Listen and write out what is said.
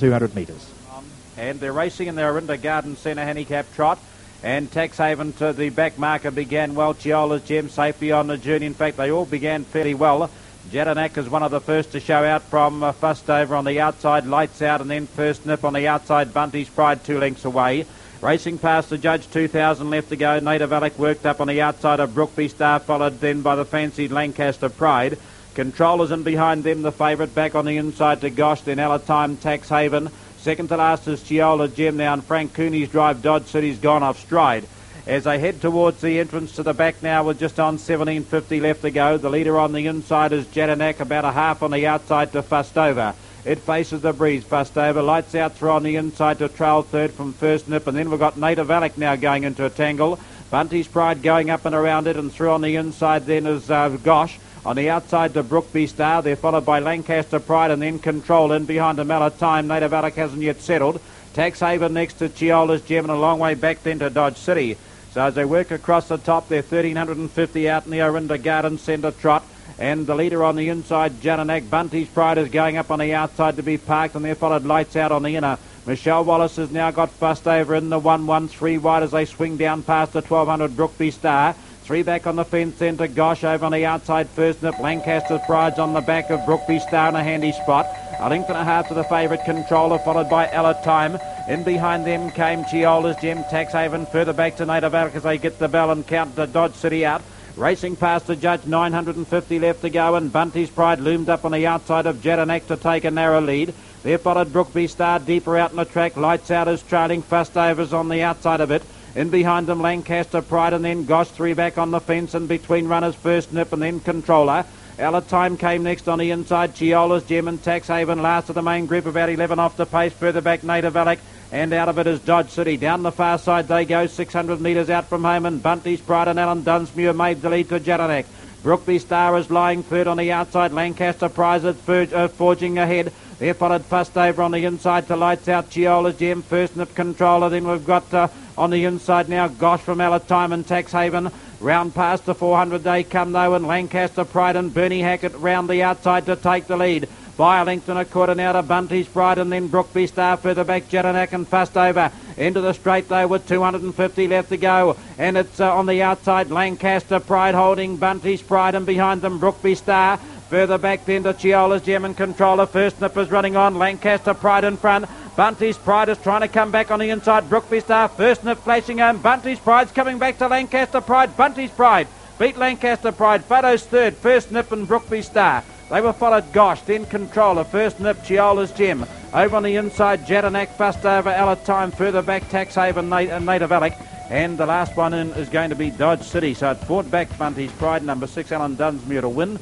200 metres. And they're racing in their Orinda Garden Centre Handicap Trot. And Taxhaven to the back marker began well. Chiola's Gem safely on the journey. In fact, they all began fairly well. Jadanak is one of the first to show out from Fustover on the outside. Lights Out, and then First Nip on the outside. Bunty's Pride 2 lengths away. Racing past the judge, 2,000 left to go. Native Alec worked up on the outside of Brookby Star, followed then by the fancied Lancaster Pride. Controllers in behind them, the favourite back on the inside to Gosh, then Alatime, Taxhaven. Second to last is Chiola's Gem now, and Frank Cooney's Drive Dodge City's gone off stride. As they head towards the entrance to the back now with just on 17.50 left to go. The leader on the inside is Jadanak, about a half on the outside to Fustover. It faces the breeze. Fustover Lights Out through on the inside to trail third from First Nip, and then we've got Native Alec now going into a tangle. Bunty's Pride going up and around it, and through on the inside then is Gosh. On the outside to Brookby Star, they're followed by Lancaster Pride, and then Control in behind a Time. Native Alec hasn't yet settled. Taxhaven next to Chiola's Gem, and a long way back then to Dodge City. So as they work across the top, they're 1,350 out in the Orinda Garden Centre Trot. And the leader on the inside, Jadanak. Bunty's Pride is going up on the outside to be parked, and they're followed Lights Out on the inner. Michelle Wallace has now got Fustover in the 1-1-3 wide as they swing down past the 1,200 Brookby Star. Three back on the fence then to Gosh over on the outside. First Nip, Lancaster's Pride's on the back of Brookby Star in a handy spot. A length and a half to the favourite Controller, followed by Time. In behind them came Chiola's Gem, Taxhaven, further back to Native Alec as they get the bell and count the Dodge City out. Racing past the judge, 950 left to go, and Bunty's Pride loomed up on the outside of Jadanak to take a narrow lead. There followed Brookby Star deeper out in the track. Lights Out is trailing. Fustover's on the outside of it. In behind them, Lancaster Pride, and then Gosh, three back on the fence, and between runners, First Nip and then Controller. Time came next on the inside. Chiola's Gem and Taxhaven last of the main group, about 11 off the pace. Further back, Native Alec, and out of it is Dodge City. Down the far side they go, 600 metres out from home, and Bunty's Pride and Alan Dunsmuir made the lead to Jadanak. Brookby Star is lying third on the outside. Lancaster Pride is forging ahead. There followed Fustover on the inside to Lights Out, Chiola's Gem, First Nip, Controller. Then we've got on the inside now Gosh from Time and Taxhaven. Round past the 400 they come though, and Lancaster Pride and Bernie Hackett round the outside to take the lead. By a length and a quarter now to Bunty's Pride, and then Brookby Star further back, Jadanak and Fustover. Into the straight though with 250 left to go, and it's on the outside Lancaster Pride holding Bunty's Pride, and behind them Brookby Star. Further back then to Chiola's Gem and Controller. First Nip is running on. Lancaster Pride in front. Bunty's Pride is trying to come back on the inside. Brookby Star. First Nip flashing home. Bunty's Pride's coming back to Lancaster Pride. Bunty's Pride beat Lancaster Pride. Photos third. First Nip and Brookby Star. They were followed Gosh, then Controller. First Nip, Chiola's Gem. Over on the inside, Jadanak, Fustover, Time. Further back, Taxhaven and Native Alec. And the last one in is going to be Dodge City. So it fought back Bunty's Pride. Number 6, Alan Dunsmuir to win.